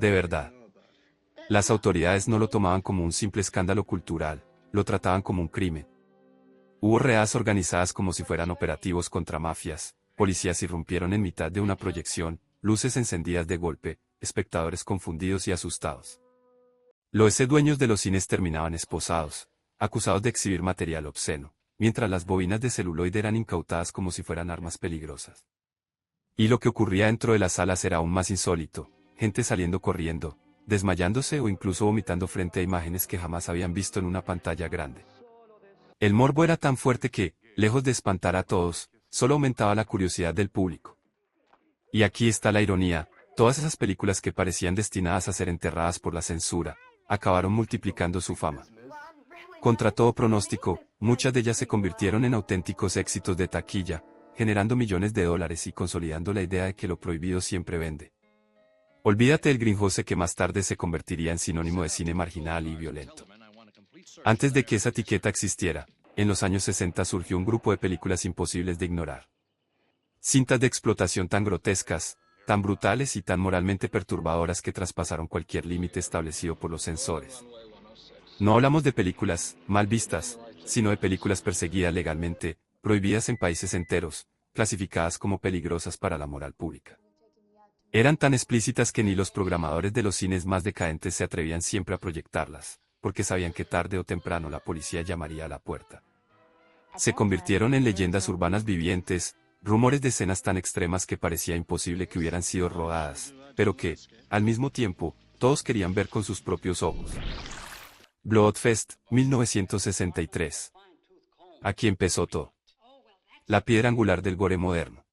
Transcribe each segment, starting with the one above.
de verdad. Las autoridades no lo tomaban como un simple escándalo cultural, lo trataban como un crimen. Hubo redadas organizadas como si fueran operativos contra mafias, policías irrumpieron en mitad de una proyección, luces encendidas de golpe, espectadores confundidos y asustados. Los dueños de los cines terminaban esposados, acusados de exhibir material obsceno, mientras las bobinas de celuloide eran incautadas como si fueran armas peligrosas. Y lo que ocurría dentro de las salas era aún más insólito, gente saliendo corriendo, desmayándose o incluso vomitando frente a imágenes que jamás habían visto en una pantalla grande. El morbo era tan fuerte que, lejos de espantar a todos, solo aumentaba la curiosidad del público. Y aquí está la ironía, todas esas películas que parecían destinadas a ser enterradas por la censura, acabaron multiplicando su fama. Contra todo pronóstico, muchas de ellas se convirtieron en auténticos éxitos de taquilla, generando millones de dólares y consolidando la idea de que lo prohibido siempre vende. Olvídate del Grindhouse que más tarde se convertiría en sinónimo de cine marginal y violento. Antes de que esa etiqueta existiera, en los años 60 surgió un grupo de películas imposibles de ignorar. Cintas de explotación tan grotescas, tan brutales y tan moralmente perturbadoras que traspasaron cualquier límite establecido por los censores. No hablamos de películas mal vistas, sino de películas perseguidas legalmente, prohibidas en países enteros, clasificadas como peligrosas para la moral pública. Eran tan explícitas que ni los programadores de los cines más decadentes se atrevían siempre a proyectarlas, porque sabían que tarde o temprano la policía llamaría a la puerta. Se convirtieron en leyendas urbanas vivientes, rumores de escenas tan extremas que parecía imposible que hubieran sido rodadas, pero que, al mismo tiempo, todos querían ver con sus propios ojos. Bloodfest, 1963. Aquí empezó todo. La piedra angular del gore moderno.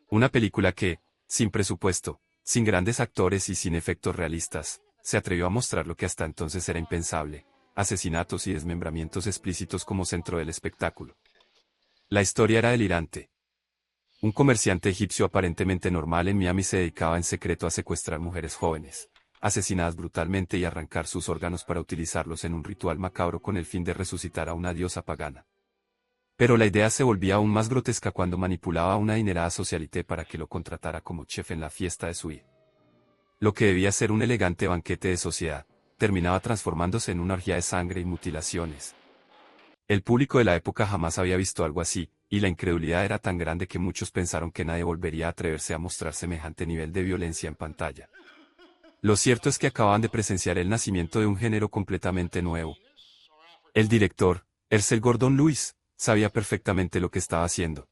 Una película que, sin presupuesto, sin grandes actores y sin efectos realistas, se atrevió a mostrar lo que hasta entonces era impensable, asesinatos y desmembramientos explícitos como centro del espectáculo. La historia era delirante. Un comerciante egipcio aparentemente normal en Miami se dedicaba en secreto a secuestrar mujeres jóvenes, asesinadas brutalmente y arrancar sus órganos para utilizarlos en un ritual macabro con el fin de resucitar a una diosa pagana. Pero la idea se volvía aún más grotesca cuando manipulaba a una adinerada socialité para que lo contratara como chef en la fiesta de su hija. Lo que debía ser un elegante banquete de sociedad, terminaba transformándose en una orgía de sangre y mutilaciones. El público de la época jamás había visto algo así, y la incredulidad era tan grande que muchos pensaron que nadie volvería a atreverse a mostrar semejante nivel de violencia en pantalla. Lo cierto es que acababan de presenciar el nacimiento de un género completamente nuevo. El director, Ansel Gordon Lewis, sabía perfectamente lo que estaba haciendo.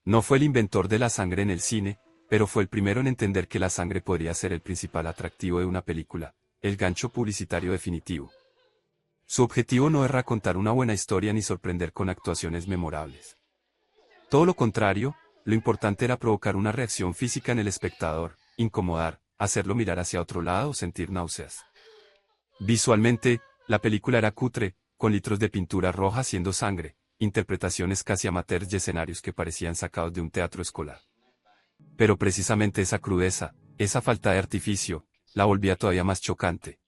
No fue el inventor de la sangre en el cine, pero fue el primero en entender que la sangre podría ser el principal atractivo de una película, el gancho publicitario definitivo. Su objetivo no era contar una buena historia ni sorprender con actuaciones memorables. Todo lo contrario, lo importante era provocar una reacción física en el espectador, incomodar, hacerlo mirar hacia otro lado o sentir náuseas. Visualmente, la película era cutre, con litros de pintura roja haciendo sangre, interpretaciones casi amateurs y escenarios que parecían sacados de un teatro escolar. Pero precisamente esa crudeza, esa falta de artificio, la volvía todavía más chocante.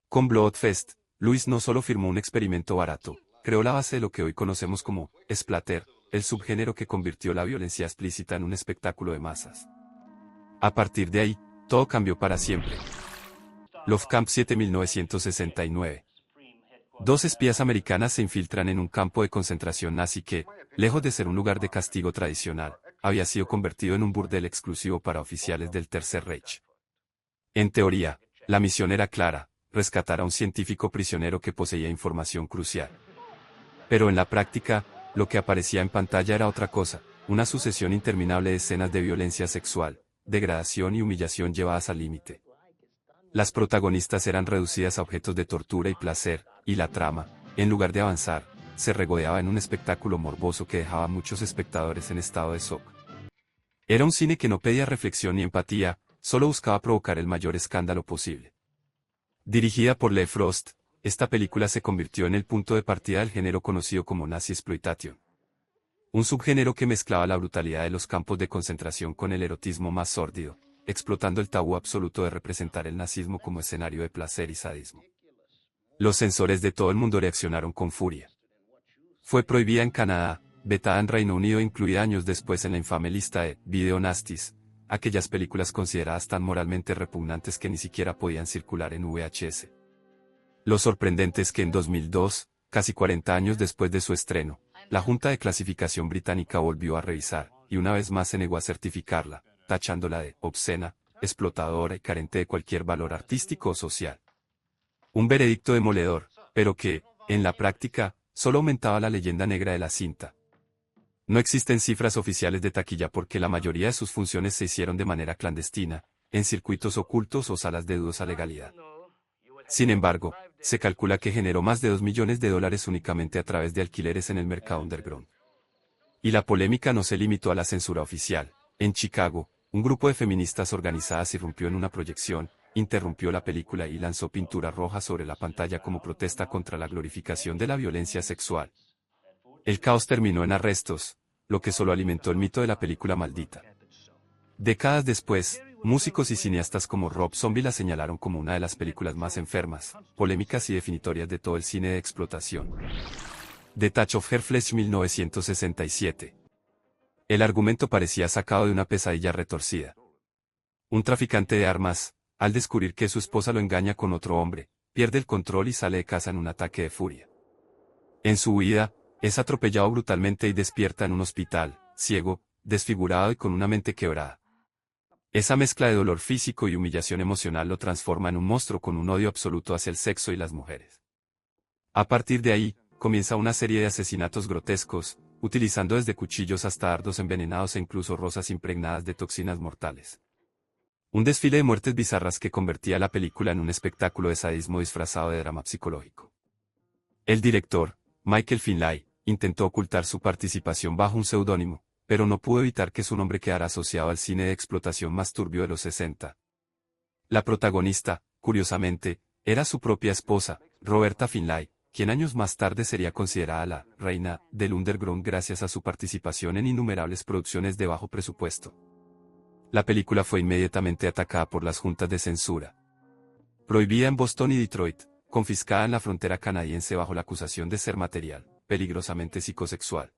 Con Bloodfest, Lewis no solo firmó un experimento barato, creó la base de lo que hoy conocemos como splatter, el subgénero que convirtió la violencia explícita en un espectáculo de masas. A partir de ahí, todo cambió para siempre. Love Camp 7 1969. Dos espías americanas se infiltran en un campo de concentración nazi que, lejos de ser un lugar de castigo tradicional, había sido convertido en un burdel exclusivo para oficiales del Tercer Reich. En teoría, la misión era clara, rescatar a un científico prisionero que poseía información crucial. Pero en la práctica, lo que aparecía en pantalla era otra cosa, una sucesión interminable de escenas de violencia sexual, degradación y humillación llevadas al límite. Las protagonistas eran reducidas a objetos de tortura y placer, y la trama, en lugar de avanzar, se regodeaba en un espectáculo morboso que dejaba a muchos espectadores en estado de shock. Era un cine que no pedía reflexión ni empatía, solo buscaba provocar el mayor escándalo posible. Dirigida por Lee Frost, esta película se convirtió en el punto de partida del género conocido como Nazi Exploitation. Un subgénero que mezclaba la brutalidad de los campos de concentración con el erotismo más sórdido, explotando el tabú absoluto de representar el nazismo como escenario de placer y sadismo. Los censores de todo el mundo reaccionaron con furia. Fue prohibida en Canadá, vetada en Reino Unido e incluida años después en la infame lista de Video Nasties, aquellas películas consideradas tan moralmente repugnantes que ni siquiera podían circular en VHS. Lo sorprendente es que en 2002, casi 40 años después de su estreno, la Junta de Clasificación británica volvió a revisar, y una vez más se negó a certificarla, tachándola de obscena, explotadora y carente de cualquier valor artístico o social. Un veredicto demoledor, pero que, en la práctica, solo aumentaba la leyenda negra de la cinta. No existen cifras oficiales de taquilla porque la mayoría de sus funciones se hicieron de manera clandestina, en circuitos ocultos o salas de dudosa legalidad. Sin embargo, se calcula que generó más de $2 millones únicamente a través de alquileres en el mercado underground. Y la polémica no se limitó a la censura oficial. En Chicago, un grupo de feministas organizadas irrumpió en una proyección, interrumpió la película y lanzó pintura roja sobre la pantalla como protesta contra la glorificación de la violencia sexual. El caos terminó en arrestos, lo que solo alimentó el mito de la película maldita. Décadas después, músicos y cineastas como Rob Zombie la señalaron como una de las películas más enfermas, polémicas y definitorias de todo el cine de explotación. The Touch of Her Flesh 1967. El argumento parecía sacado de una pesadilla retorcida. Un traficante de armas, al descubrir que su esposa lo engaña con otro hombre, pierde el control y sale de casa en un ataque de furia. En su huida, es atropellado brutalmente y despierta en un hospital, ciego, desfigurado y con una mente quebrada. Esa mezcla de dolor físico y humillación emocional lo transforma en un monstruo con un odio absoluto hacia el sexo y las mujeres. A partir de ahí, comienza una serie de asesinatos grotescos, utilizando desde cuchillos hasta dardos envenenados e incluso rosas impregnadas de toxinas mortales. Un desfile de muertes bizarras que convertía la película en un espectáculo de sadismo disfrazado de drama psicológico. El director, Michael Finlay, intentó ocultar su participación bajo un seudónimo, pero no pudo evitar que su nombre quedara asociado al cine de explotación más turbio de los 60. La protagonista, curiosamente, era su propia esposa, Roberta Finlay, quien años más tarde sería considerada la reina del underground gracias a su participación en innumerables producciones de bajo presupuesto. La película fue inmediatamente atacada por las juntas de censura. Prohibida en Boston y Detroit, confiscada en la frontera canadiense bajo la acusación de ser material peligrosamente psicosexual.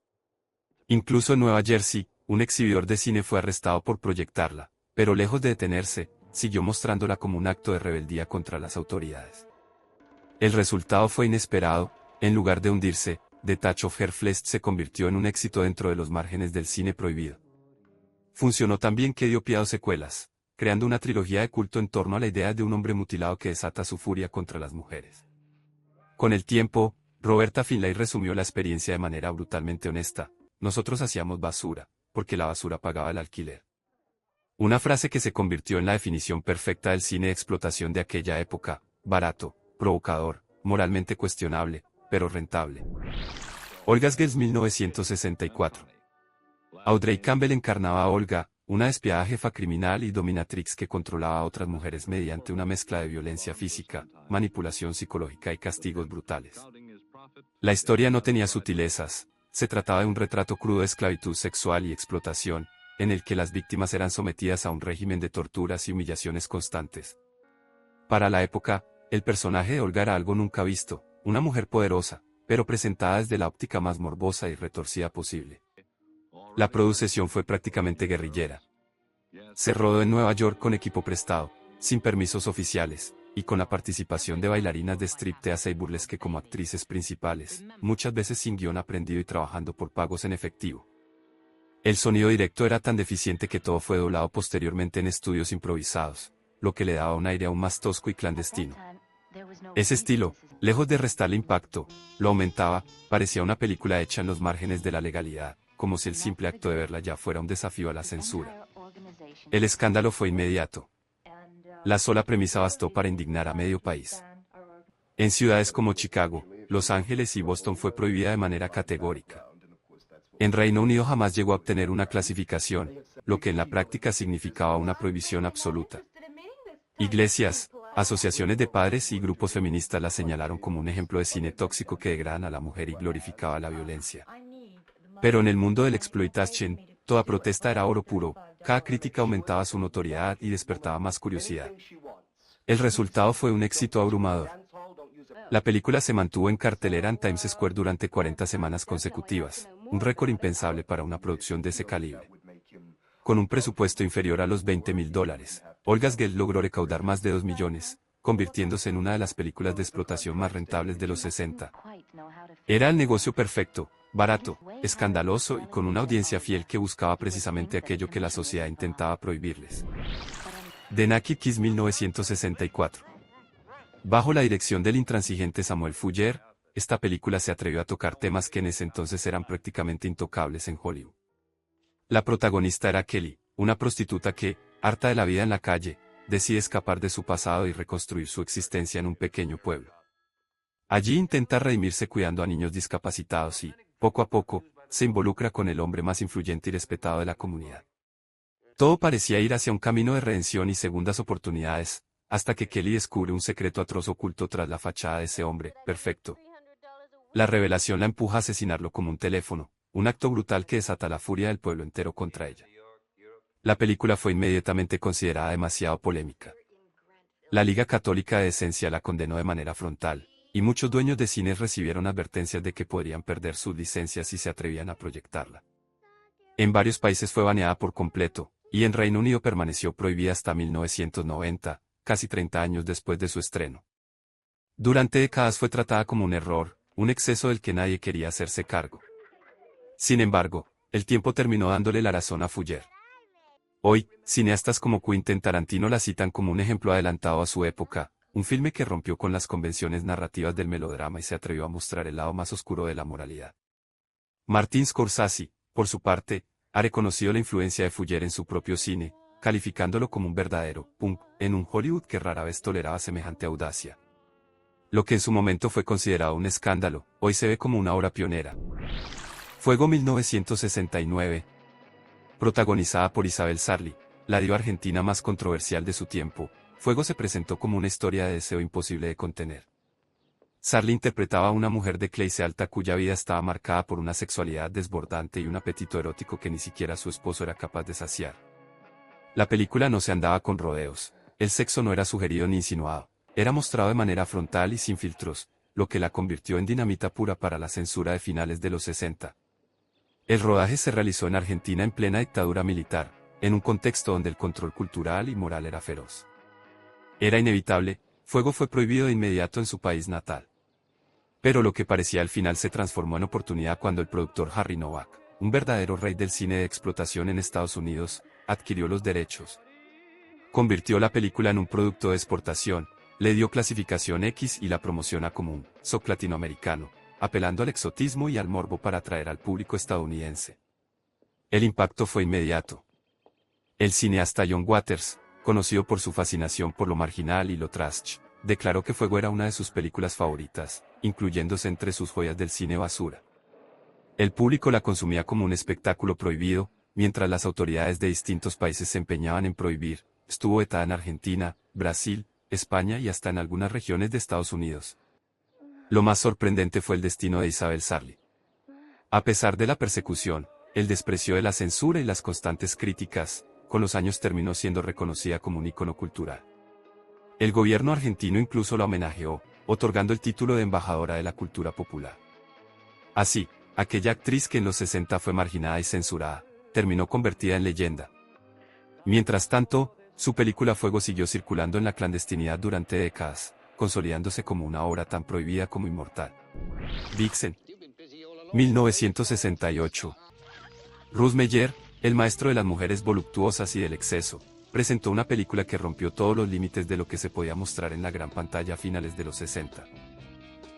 Incluso en Nueva Jersey, un exhibidor de cine fue arrestado por proyectarla, pero lejos de detenerse, siguió mostrándola como un acto de rebeldía contra las autoridades. El resultado fue inesperado. En lugar de hundirse, The Touch of Her Flesh se convirtió en un éxito dentro de los márgenes del cine prohibido. Funcionó tan bien que dio pie a secuelas, creando una trilogía de culto en torno a la idea de un hombre mutilado que desata su furia contra las mujeres. Con el tiempo, Roberta Finlay resumió la experiencia de manera brutalmente honesta: nosotros hacíamos basura, porque la basura pagaba el alquiler. Una frase que se convirtió en la definición perfecta del cine de explotación de aquella época: barato, provocador, moralmente cuestionable, pero rentable. Olga's Girls 1964. Audrey Campbell encarnaba a Olga, una despiadada jefa criminal y dominatrix que controlaba a otras mujeres mediante una mezcla de violencia física, manipulación psicológica y castigos brutales. La historia no tenía sutilezas, se trataba de un retrato crudo de esclavitud sexual y explotación, en el que las víctimas eran sometidas a un régimen de torturas y humillaciones constantes. Para la época, el personaje de Olga era algo nunca visto, una mujer poderosa, pero presentada desde la óptica más morbosa y retorcida posible. La producción fue prácticamente guerrillera. Se rodó en Nueva York con equipo prestado, sin permisos oficiales, y con la participación de bailarinas de striptease y burlesque como actrices principales, muchas veces sin guión aprendido y trabajando por pagos en efectivo. El sonido directo era tan deficiente que todo fue doblado posteriormente en estudios improvisados, lo que le daba un aire aún más tosco y clandestino. Ese estilo, lejos de restarle impacto, lo aumentaba. Parecía una película hecha en los márgenes de la legalidad, como si el simple acto de verla ya fuera un desafío a la censura. El escándalo fue inmediato. La sola premisa bastó para indignar a medio país. En ciudades como Chicago, Los Ángeles y Boston fue prohibida de manera categórica. En Reino Unido jamás llegó a obtener una clasificación, lo que en la práctica significaba una prohibición absoluta. Iglesias, asociaciones de padres y grupos feministas la señalaron como un ejemplo de cine tóxico que degrada a la mujer y glorificaba la violencia. Pero en el mundo del exploitation, toda protesta era oro puro, cada crítica aumentaba su notoriedad y despertaba más curiosidad. El resultado fue un éxito abrumador. La película se mantuvo en cartelera en Times Square durante 40 semanas consecutivas, un récord impensable para una producción de ese calibre. Con un presupuesto inferior a los $20.000, Olga's Gate logró recaudar más de 2 millones, convirtiéndose en una de las películas de explotación más rentables de los 60. Era el negocio perfecto, barato, escandaloso y con una audiencia fiel que buscaba precisamente aquello que la sociedad intentaba prohibirles. The Naked Kiss 1964. Bajo la dirección del intransigente Samuel Fuller, esta película se atrevió a tocar temas que en ese entonces eran prácticamente intocables en Hollywood. La protagonista era Kelly, una prostituta que, harta de la vida en la calle, decide escapar de su pasado y reconstruir su existencia en un pequeño pueblo. Allí intenta redimirse cuidando a niños discapacitados y, poco a poco, se involucra con el hombre más influyente y respetado de la comunidad. Todo parecía ir hacia un camino de redención y segundas oportunidades, hasta que Kelly descubre un secreto atroz oculto tras la fachada de ese hombre perfecto. La revelación la empuja a asesinarlo como un teléfono, un acto brutal que desata la furia del pueblo entero contra ella. La película fue inmediatamente considerada demasiado polémica. La Liga Católica de Decencia la condenó de manera frontal, y muchos dueños de cines recibieron advertencias de que podrían perder sus licencias si se atrevían a proyectarla. En varios países fue baneada por completo, y en Reino Unido permaneció prohibida hasta 1990, casi 30 años después de su estreno. Durante décadas fue tratada como un error, un exceso del que nadie quería hacerse cargo. Sin embargo, el tiempo terminó dándole la razón a Fuller. Hoy, cineastas como Quentin Tarantino la citan como un ejemplo adelantado a su época, un filme que rompió con las convenciones narrativas del melodrama y se atrevió a mostrar el lado más oscuro de la moralidad. Martin Scorsese, por su parte, ha reconocido la influencia de Fuller en su propio cine, calificándolo como un verdadero punk en un Hollywood que rara vez toleraba semejante audacia. Lo que en su momento fue considerado un escándalo, hoy se ve como una obra pionera. Fuego 1969. Protagonizada por Isabel Sarli, la diva argentina más controversial de su tiempo, Fuego se presentó como una historia de deseo imposible de contener. Sarli interpretaba a una mujer de clase alta cuya vida estaba marcada por una sexualidad desbordante y un apetito erótico que ni siquiera su esposo era capaz de saciar. La película no se andaba con rodeos, el sexo no era sugerido ni insinuado, era mostrado de manera frontal y sin filtros, lo que la convirtió en dinamita pura para la censura de finales de los 60. El rodaje se realizó en Argentina en plena dictadura militar, en un contexto donde el control cultural y moral era feroz. Era inevitable, Fuego fue prohibido de inmediato en su país natal. Pero lo que parecía al final se transformó en oportunidad cuando el productor Harry Novak, un verdadero rey del cine de explotación en Estados Unidos, adquirió los derechos. Convirtió la película en un producto de exportación, le dio clasificación X y la promociona como un soft latinoamericano, apelando al exotismo y al morbo para atraer al público estadounidense. El impacto fue inmediato. El cineasta John Waters, conocido por su fascinación por lo marginal y lo trash, declaró que Fuego era una de sus películas favoritas, incluyéndose entre sus joyas del cine basura. El público la consumía como un espectáculo prohibido, mientras las autoridades de distintos países se empeñaban en prohibir. Estuvo vetada en Argentina, Brasil, España y hasta en algunas regiones de Estados Unidos. Lo más sorprendente fue el destino de Isabel Sarli. A pesar de la persecución, el desprecio de la censura y las constantes críticas, con los años terminó siendo reconocida como un ícono cultural. El gobierno argentino incluso la homenajeó, otorgando el título de embajadora de la cultura popular. Así, aquella actriz que en los 60 fue marginada y censurada, terminó convertida en leyenda. Mientras tanto, su película Fuego siguió circulando en la clandestinidad durante décadas, consolidándose como una obra tan prohibida como inmortal. Vixen. 1968. Russ Meyer, el maestro de las mujeres voluptuosas y del exceso, presentó una película que rompió todos los límites de lo que se podía mostrar en la gran pantalla a finales de los 60.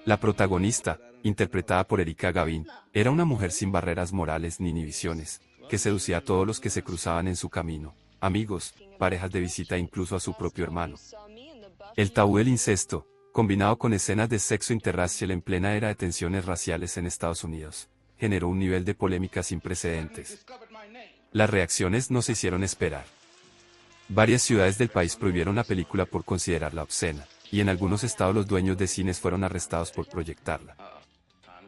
La protagonista, interpretada por Erika Gavin, era una mujer sin barreras morales ni inhibiciones, que seducía a todos los que se cruzaban en su camino, amigos, parejas de visita e incluso a su propio hermano. El tabú del incesto, combinado con escenas de sexo interracial en plena era de tensiones raciales en Estados Unidos, generó un nivel de polémica sin precedentes. Las reacciones no se hicieron esperar. Varias ciudades del país prohibieron la película por considerarla obscena, y en algunos estados los dueños de cines fueron arrestados por proyectarla.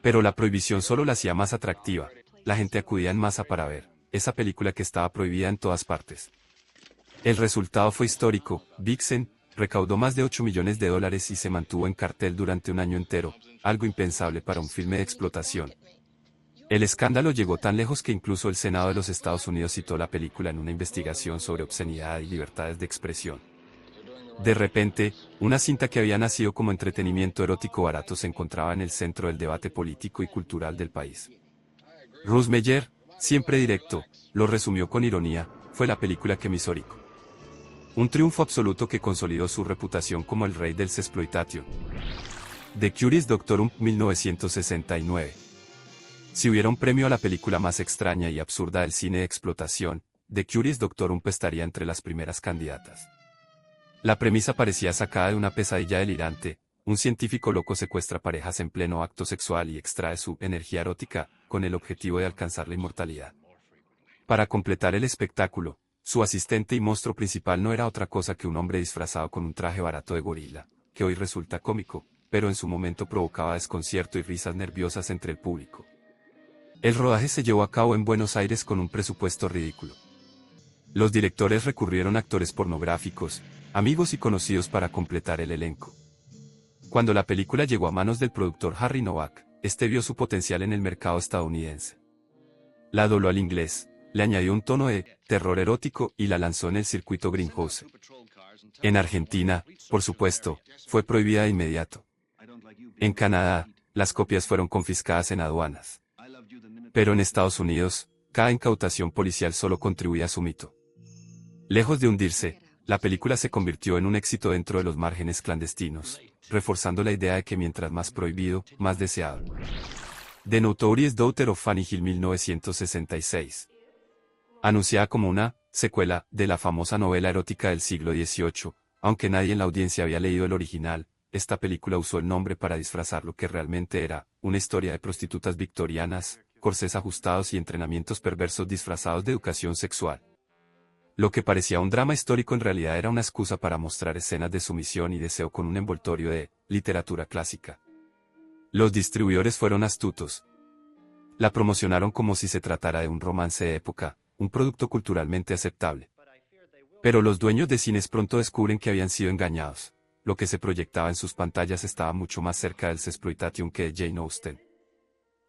Pero la prohibición solo la hacía más atractiva, la gente acudía en masa para ver esa película que estaba prohibida en todas partes. El resultado fue histórico. Vixen recaudó más de $8 millones y se mantuvo en cartel durante un año entero, algo impensable para un filme de explotación. El escándalo llegó tan lejos que incluso el Senado de los Estados Unidos citó la película en una investigación sobre obscenidad y libertades de expresión. De repente, una cinta que había nacido como entretenimiento erótico barato se encontraba en el centro del debate político y cultural del país. Russ Meyer, siempre directo, lo resumió con ironía, fue la película que me hizo rico. Un triunfo absoluto que consolidó su reputación como el rey del sexploitation. The Curious Doctor 1969. Si hubiera un premio a la película más extraña y absurda del cine de explotación, The Curious Doctor estaría entre las primeras candidatas. La premisa parecía sacada de una pesadilla delirante. Un científico loco secuestra parejas en pleno acto sexual y extrae su energía erótica, con el objetivo de alcanzar la inmortalidad. Para completar el espectáculo, su asistente y monstruo principal no era otra cosa que un hombre disfrazado con un traje barato de gorila, que hoy resulta cómico, pero en su momento provocaba desconcierto y risas nerviosas entre el público. El rodaje se llevó a cabo en Buenos Aires con un presupuesto ridículo. Los directores recurrieron a actores pornográficos, amigos y conocidos para completar el elenco. Cuando la película llegó a manos del productor Harry Novak, este vio su potencial en el mercado estadounidense. La dobló al inglés, le añadió un tono de terror erótico y la lanzó en el circuito Greenhouse. En Argentina, por supuesto, fue prohibida de inmediato. En Canadá, las copias fueron confiscadas en aduanas. Pero en Estados Unidos, cada incautación policial solo contribuía a su mito. Lejos de hundirse, la película se convirtió en un éxito dentro de los márgenes clandestinos, reforzando la idea de que mientras más prohibido, más deseado. The Notorious Daughter of Fanny Hill 1966. Anunciada como una secuela de la famosa novela erótica del siglo XVIII, aunque nadie en la audiencia había leído el original, esta película usó el nombre para disfrazar lo que realmente era, una historia de prostitutas victorianas, corsés ajustados y entrenamientos perversos disfrazados de educación sexual. Lo que parecía un drama histórico en realidad era una excusa para mostrar escenas de sumisión y deseo con un envoltorio de literatura clásica. Los distribuidores fueron astutos. La promocionaron como si se tratara de un romance de época, un producto culturalmente aceptable. Pero los dueños de cines pronto descubren que habían sido engañados. Lo que se proyectaba en sus pantallas estaba mucho más cerca del sexploitation que de Jane Austen.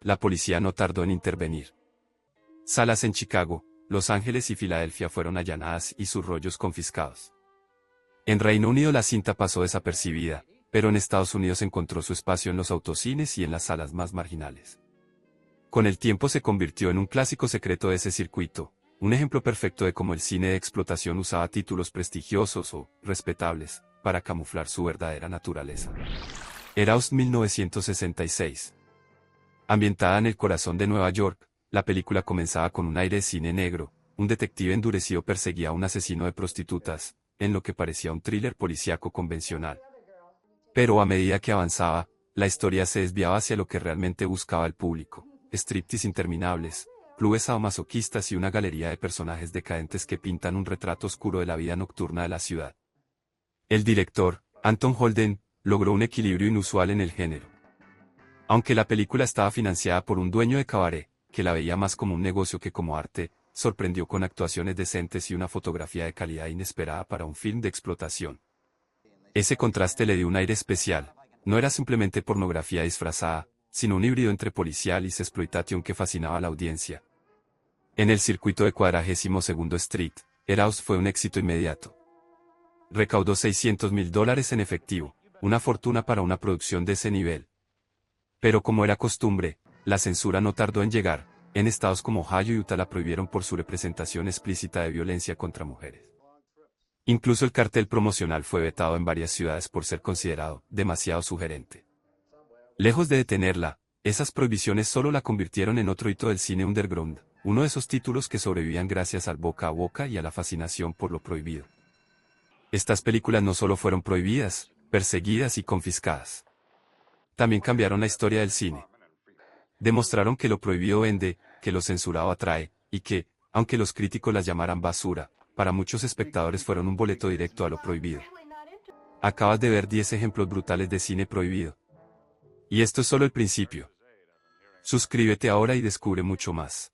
La policía no tardó en intervenir. Salas en Chicago, Los Ángeles y Filadelfia fueron allanadas y sus rollos confiscados. En Reino Unido la cinta pasó desapercibida, pero en Estados Unidos encontró su espacio en los autocines y en las salas más marginales. Con el tiempo se convirtió en un clásico secreto de ese circuito, un ejemplo perfecto de cómo el cine de explotación usaba títulos prestigiosos o respetables para camuflar su verdadera naturaleza. Eros 1966. Ambientada en el corazón de Nueva York, la película comenzaba con un aire de cine negro. Un detective endurecido perseguía a un asesino de prostitutas, en lo que parecía un thriller policíaco convencional. Pero a medida que avanzaba, la historia se desviaba hacia lo que realmente buscaba el público: striptease interminables, clubes sadomasoquistas y una galería de personajes decadentes que pintan un retrato oscuro de la vida nocturna de la ciudad. El director, Anton Holden, logró un equilibrio inusual en el género. Aunque la película estaba financiada por un dueño de cabaret, que la veía más como un negocio que como arte, sorprendió con actuaciones decentes y una fotografía de calidad inesperada para un film de explotación. Ese contraste le dio un aire especial. No era simplemente pornografía disfrazada, sino un híbrido entre policial y sexploitation que fascinaba a la audiencia. En el circuito de 42º Street, Eros fue un éxito inmediato. Recaudó $600,000 en efectivo, una fortuna para una producción de ese nivel. Pero como era costumbre, la censura no tardó en llegar. En estados como Ohio y Utah la prohibieron por su representación explícita de violencia contra mujeres. Incluso el cartel promocional fue vetado en varias ciudades por ser considerado demasiado sugerente. Lejos de detenerla, esas prohibiciones solo la convirtieron en otro hito del cine underground, uno de esos títulos que sobrevivían gracias al boca a boca y a la fascinación por lo prohibido. Estas películas no solo fueron prohibidas, perseguidas y confiscadas. También cambiaron la historia del cine. Demostraron que lo prohibido vende, que lo censurado atrae, y que, aunque los críticos las llamaran basura, para muchos espectadores fueron un boleto directo a lo prohibido. Acabas de ver 10 ejemplos brutales de cine prohibido. Y esto es solo el principio. Suscríbete ahora y descubre mucho más.